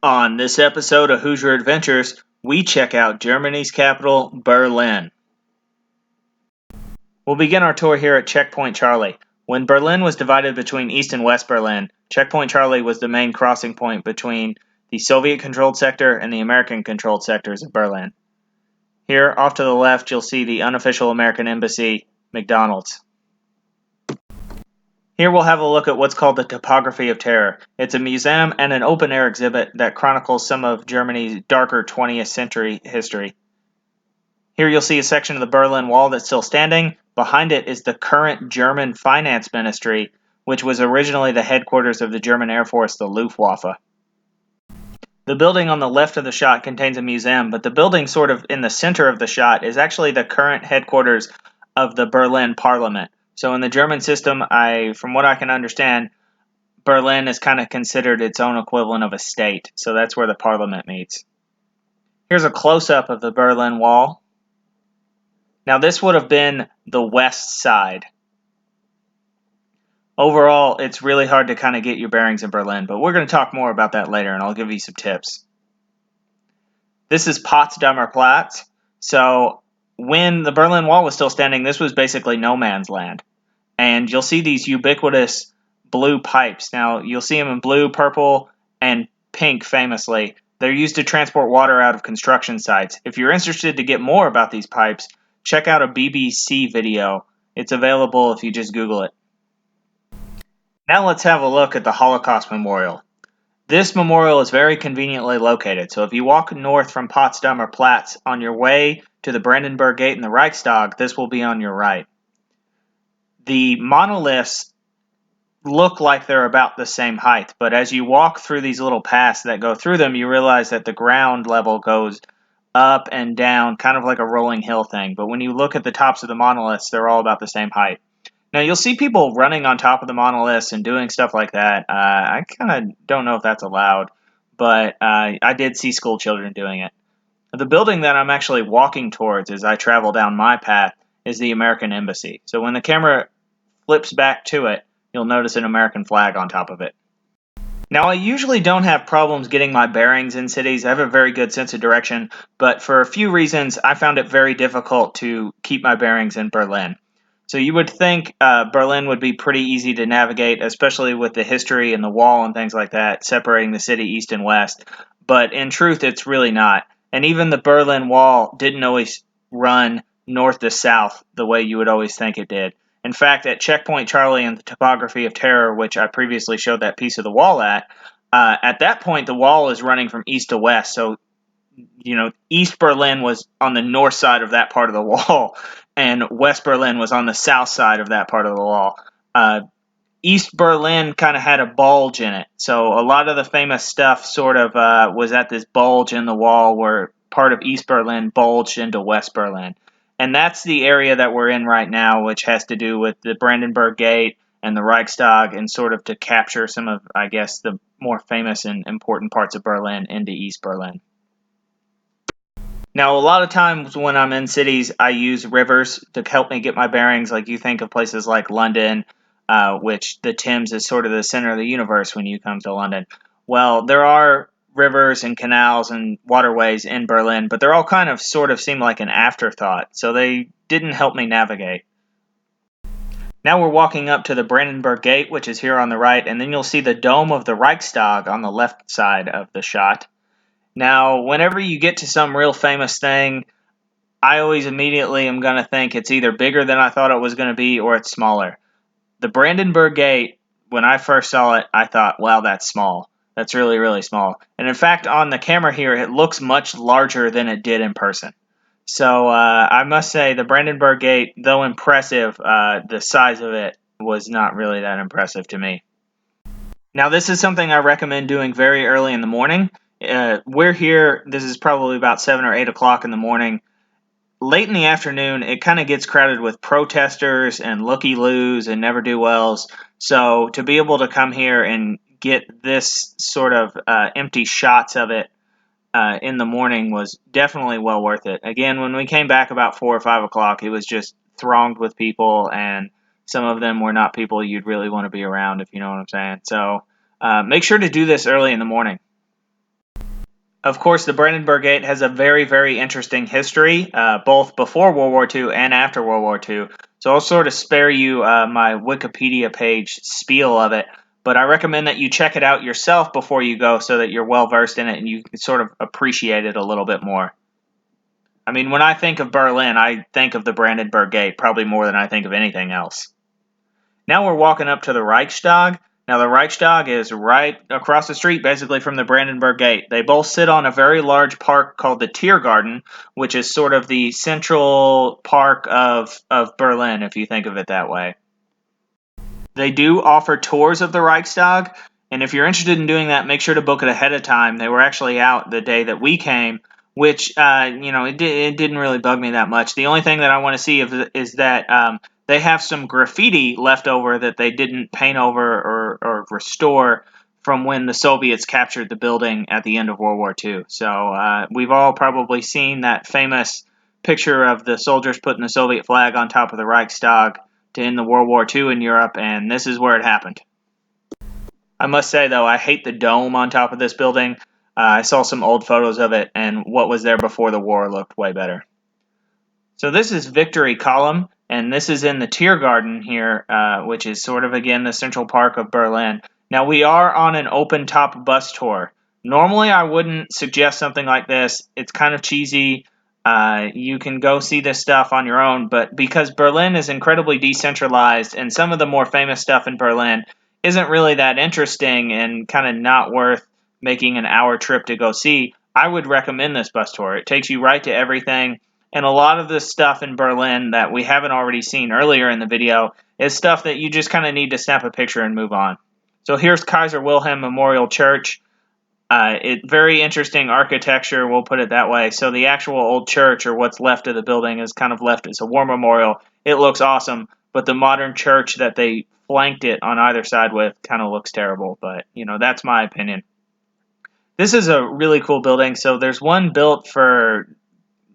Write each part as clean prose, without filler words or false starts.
On this episode of Hoosier Adventures, we check out Germany's capital, Berlin. We'll begin our tour here at Checkpoint Charlie. When Berlin was divided between East and West Berlin, Checkpoint Charlie was the main crossing point between the Soviet-controlled sector and the American-controlled sectors of Berlin. Here, off to the left, you'll see the unofficial American embassy, McDonald's. Here we'll have a look at what's called the Topography of Terror. It's a museum and an open-air exhibit that chronicles some of Germany's darker 20th century history. Here you'll see a section of the Berlin Wall that's still standing. Behind it is the current German Finance Ministry, which was originally the headquarters of the German Air Force, the Luftwaffe. The building on the left of the shot contains a museum, but the building sort of in the center of the shot is actually the current headquarters of the Berlin Parliament. So in the German system, from what I can understand, Berlin is kind of considered its own equivalent of a state. So that's where the parliament meets. Here's a close-up of the Berlin Wall. Now this would have been the west side. Overall, it's really hard to kind of get your bearings in Berlin, but we're going to talk more about that later, and I'll give you some tips. This is Potsdamer Platz. So when the Berlin Wall was still standing, this was basically no man's land. And you'll see these ubiquitous blue pipes. Now, you'll see them in blue, purple, and pink famously. They're used to transport water out of construction sites. If you're interested to get more about these pipes, check out a BBC video. It's available if you just Google it. Now let's have a look at the Holocaust Memorial. This memorial is very conveniently located, so if you walk north from Potsdamer Platz on your way to the Brandenburg Gate and the Reichstag, this will be on your right. The monoliths look like they're about the same height, but as you walk through these little paths that go through them, you realize that the ground level goes up and down, kind of like a rolling hill thing. But when you look at the tops of the monoliths, they're all about the same height. Now, you'll see people running on top of the monoliths and doing stuff like that. I kind of don't know if that's allowed, but I did see school children doing it. The building that I'm actually walking towards as I travel down my path is the American Embassy. So when the camera flips back to it, you'll notice an American flag on top of it. Now, I usually don't have problems getting my bearings in cities. I have a very good sense of direction, but for a few reasons, I found it very difficult to keep my bearings in Berlin. So you would think Berlin would be pretty easy to navigate, especially with the history and the wall and things like that, separating the city east and west. But in truth, it's really not. And even the Berlin Wall didn't always run north to south the way you would always think it did. In fact, at Checkpoint Charlie and the Topography of Terror, which I previously showed that piece of the wall at that point, the wall is running from east to west. So, East Berlin was on the north side of that part of the wall, and West Berlin was on the south side of that part of the wall. East Berlin kind of had a bulge in it, so a lot of the famous stuff sort of was at this bulge in the wall where part of East Berlin bulged into West Berlin. And that's the area that we're in right now, which has to do with the Brandenburg Gate and the Reichstag, and sort of to capture some of, I guess, the more famous and important parts of Berlin into East Berlin. Now, a lot of times when I'm in cities, I use rivers to help me get my bearings. Like you think of places like London, which the Thames is sort of the center of the universe when you come to London. Well, there are rivers and canals and waterways in Berlin, but they're all kind of sort of seem like an afterthought, so they didn't help me navigate. Now we're walking up to the Brandenburg Gate, which is here on the right, and then you'll see the dome of the Reichstag on the left side of the shot. Now, whenever you get to some real famous thing, I always immediately am going to think it's either bigger than I thought it was going to be or it's smaller. The Brandenburg Gate, when I first saw it, I thought, wow, that's small. That's really, really small. And in fact, on the camera here, it looks much larger than it did in person. So I must say the Brandenburg Gate, though impressive, the size of it was not really that impressive to me. Now, this is something I recommend doing very early in the morning. We're here, this is probably about 7 or 8 o'clock in the morning. Late in the afternoon, it kind of gets crowded with protesters and looky-loos and never-do-wells. So to be able to come here and get this sort of empty shots of it in the morning was definitely well worth it. Again, when we came back about 4 or 5 o'clock, it was just thronged with people, and some of them were not people you'd really want to be around, if you know what I'm saying. So make sure to do this early in the morning. Of course, the Brandenburg Gate has a very, very interesting history, both before World War II and after World War II. So I'll sort of spare you my Wikipedia page spiel of it, but I recommend that you check it out yourself before you go so that you're well versed in it and you can sort of appreciate it a little bit more. I mean, when I think of Berlin, I think of the Brandenburg Gate probably more than I think of anything else. Now we're walking up to the Reichstag. Now the Reichstag is right across the street basically from the Brandenburg Gate. They both sit on a very large park called the Tiergarten, which is sort of the central park of Berlin, if you think of it that way. They do offer tours of the Reichstag, and if you're interested in doing that, make sure to book it ahead of time. They were actually out the day that we came, which, it didn't really bug me that much. The only thing that I want to see is that they have some graffiti left over that they didn't paint over or restore from when the Soviets captured the building at the end of World War II. So we've all probably seen that famous picture of the soldiers putting the Soviet flag on top of the Reichstag to end the World War II in Europe, and this is where it happened. I must say, though, I hate the dome on top of this building. I saw some old photos of it, and what was there before the war looked way better. So this is Victory Column, and this is in the Tiergarten here, which is sort of, again, the central park of Berlin. Now, we are on an open-top bus tour. Normally, I wouldn't suggest something like this. It's kind of cheesy. You can go see this stuff on your own, but because Berlin is incredibly decentralized and some of the more famous stuff in Berlin isn't really that interesting and kind of not worth making an hour trip to go see, I would recommend this bus tour. It takes you right to everything, and a lot of the stuff in Berlin that we haven't already seen earlier in the video is stuff that you just kind of need to snap a picture and move on. So here's Kaiser Wilhelm Memorial Church. Very interesting architecture, we'll put it that way. So the actual old church, or what's left of the building, is kind of left as a war memorial. It looks awesome, but the modern church that they flanked it on either side with kind of looks terrible. But, that's my opinion. This is a really cool building. So there's one built for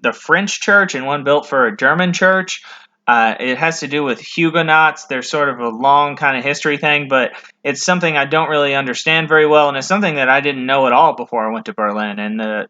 the French church and one built for a German church. It has to do with Huguenots. There's sort of a long kind of history thing, but it's something I don't really understand very well, and it's something that I didn't know at all before I went to Berlin, and the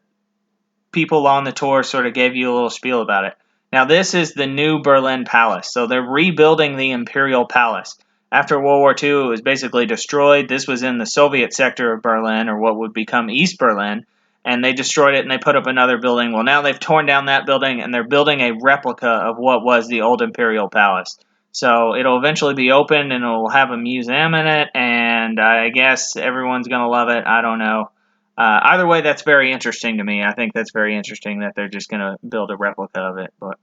people on the tour sort of gave you a little spiel about it. Now, this is the new Berlin Palace, so they're rebuilding the Imperial Palace. After World War II, it was basically destroyed. This was in the Soviet sector of Berlin, or what would become East Berlin, and they destroyed it and they put up another building. Well, now they've torn down that building and they're building a replica of what was the old Imperial Palace. So it'll eventually be open and it'll have a museum in it, and I guess everyone's going to love it. I don't know. Either way, that's very interesting to me. I think that's very interesting that they're just going to build a replica of it, but,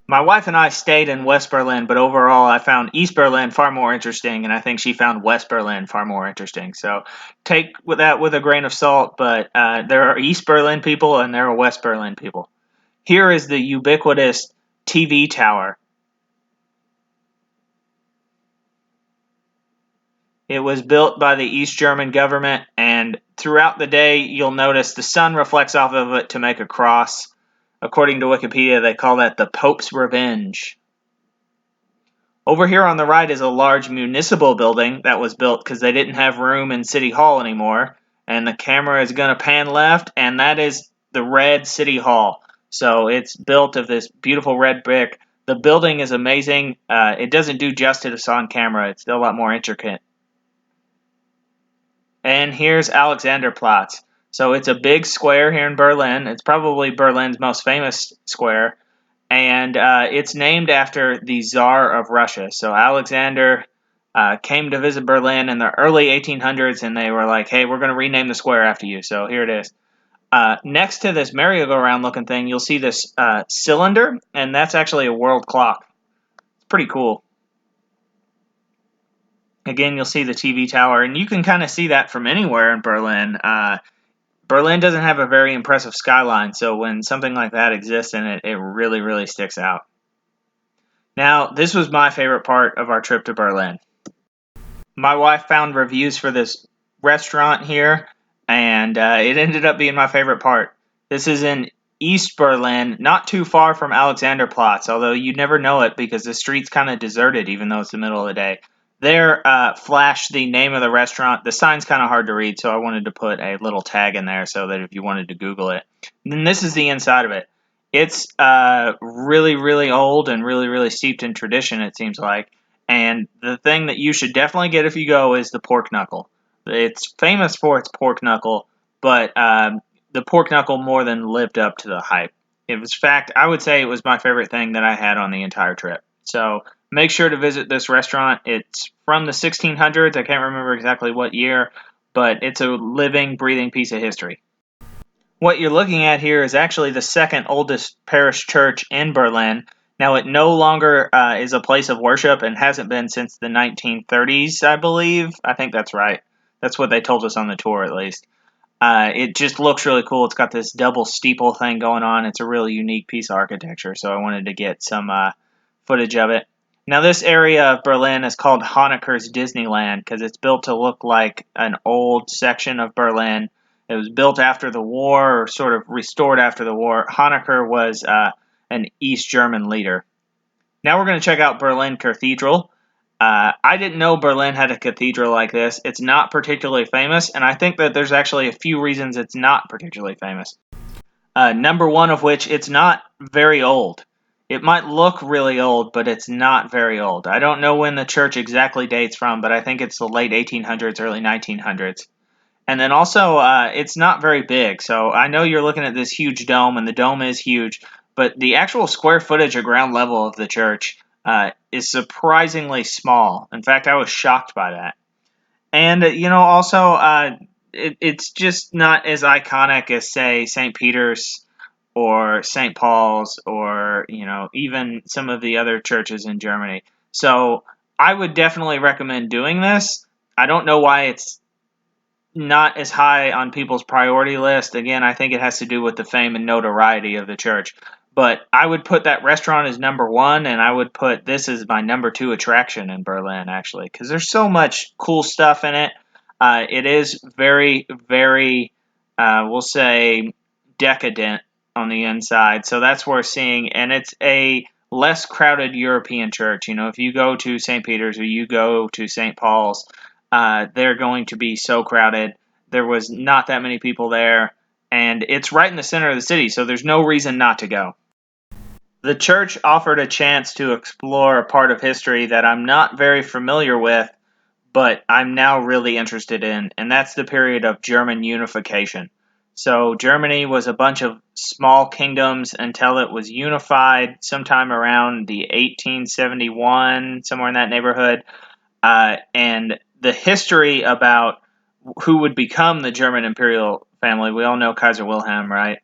My wife and I stayed in West Berlin, but overall I found East Berlin far more interesting, and I think she found West Berlin far more interesting. So take that with a grain of salt, but there are East Berlin people and there are West Berlin people. Here is the ubiquitous TV tower. It was built by the East German government, and throughout the day you'll notice the sun reflects off of it to make a cross. According to Wikipedia, they call that the Pope's Revenge. Over here on the right is a large municipal building that was built because they didn't have room in City Hall anymore. And the camera is going to pan left, and that is the red City Hall. So it's built of this beautiful red brick. The building is amazing. It doesn't do justice on camera. It's still a lot more intricate. And here's Alexanderplatz. So it's a big square here in Berlin. It's probably Berlin's most famous square. And it's named after the Tsar of Russia. So Alexander came to visit Berlin in the early 1800s, and they were like, hey, we're going to rename the square after you. So here it is. Next to this merry-go-round looking thing, you'll see this cylinder, and that's actually a world clock. It's pretty cool. Again, you'll see the TV tower, and you can kind of see that from anywhere in Berlin. Berlin doesn't have a very impressive skyline, so when something like that exists in it, it really, really sticks out. Now, this was my favorite part of our trip to Berlin. My wife found reviews for this restaurant here, and it ended up being my favorite part. This is in East Berlin, not too far from Alexanderplatz, although you never know it because the street's kind of deserted even though it's the middle of the day. there flash the name of the restaurant. The sign's kind of hard to read, so I wanted to put a little tag in there so that if you wanted to Google it. And then this is the inside of it. It's really, really old and really, really steeped in tradition, it seems like. And the thing that you should definitely get if you go is the pork knuckle. It's famous for its pork knuckle, but the pork knuckle more than lived up to the hype. It was, in fact, I would say it was my favorite thing that I had on the entire trip. So make sure to visit this restaurant. It's from the 1600s. I can't remember exactly what year, but it's a living, breathing piece of history. What you're looking at here is actually the second oldest parish church in Berlin. Now, it no longer is a place of worship and hasn't been since the 1930s, I believe. I think that's right. That's what they told us on the tour, at least. It just looks really cool. It's got this double steeple thing going on. It's a really unique piece of architecture, so I wanted to get some footage of it. Now, this area of Berlin is called Honecker's Disneyland because it's built to look like an old section of Berlin. It was built after the war, or sort of restored after the war. Honecker was an East German leader. Now we're going to check out Berlin Cathedral. I didn't know Berlin had a cathedral like this. It's not particularly famous, and I think that there's actually a few reasons it's not particularly famous. Number one of which, it's not very old. It might look really old, but it's not very old. I don't know when the church exactly dates from, but I think it's the late 1800s, early 1900s. And then also, it's not very big. So I know you're looking at this huge dome, and the dome is huge, but the actual square footage or ground level of the church is surprisingly small. In fact, I was shocked by that. And, also, it's just not as iconic as, say, St. Peter's or St. Paul's or, even some of the other churches in Germany. So I would definitely recommend doing this. I don't know why it's not as high on people's priority list. Again, I think it has to do with the fame and notoriety of the church. But I would put that restaurant as number one, and I would put this as my number two attraction in Berlin, actually, because there's so much cool stuff in it. It is very, very, we'll say, decadent on the inside. So that's worth seeing. And it's a less crowded European church. If you go to St. Peter's or you go to St. Paul's, they're going to be so crowded. There was not that many people there, and it's right in the center of the city, so there's no reason not to go. The church offered a chance to explore a part of history that I'm not very familiar with, but I'm now really interested in, and that's the period of German unification. So Germany was a bunch of small kingdoms until it was unified sometime around the 1871, somewhere in that neighborhood. And the history about who would become the German imperial family, we all know Kaiser Wilhelm, right?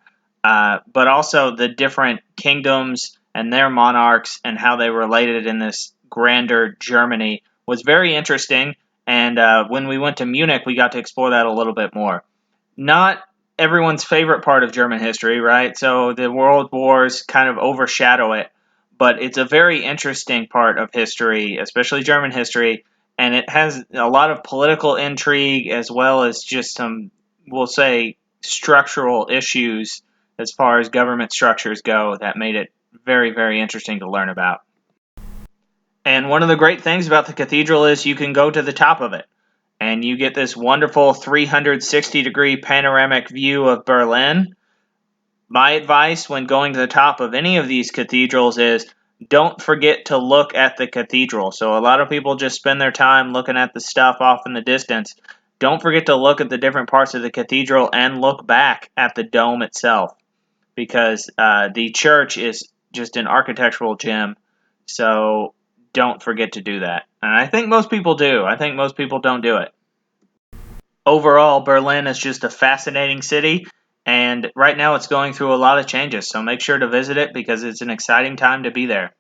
But also the different kingdoms and their monarchs and how they related in this grander Germany was very interesting. And when we went to Munich, we got to explore that a little bit more. Not everyone's favorite part of German history, right? So the world wars kind of overshadow it. But it's a very interesting part of history, especially German history. And it has a lot of political intrigue as well as just some, we'll say, structural issues as far as government structures go that made it very, very interesting to learn about. And one of the great things about the cathedral is you can go to the top of it, and you get this wonderful 360-degree panoramic view of Berlin. My advice when going to the top of any of these cathedrals is don't forget to look at the cathedral. So a lot of people just spend their time looking at the stuff off in the distance. Don't forget to look at the different parts of the cathedral and look back at the dome itself, because the church is just an architectural gem. So don't forget to do that. And I think most people do. I think most people don't do it. Overall, Berlin is just a fascinating city, and right now it's going through a lot of changes, so make sure to visit it because it's an exciting time to be there.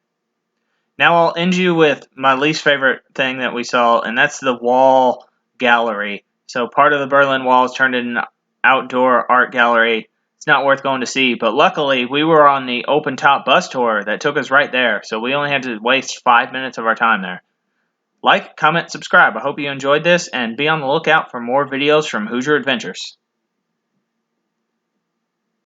Now I'll end you with my least favorite thing that we saw, and that's the wall gallery. So part of the Berlin Wall is turned into an outdoor art gallery. It's not worth going to see, but luckily we were on the open top bus tour that took us right there, so we only had to waste 5 minutes of our time there. Like, comment, subscribe. I hope you enjoyed this, and be on the lookout for more videos from Hoosier Adventures.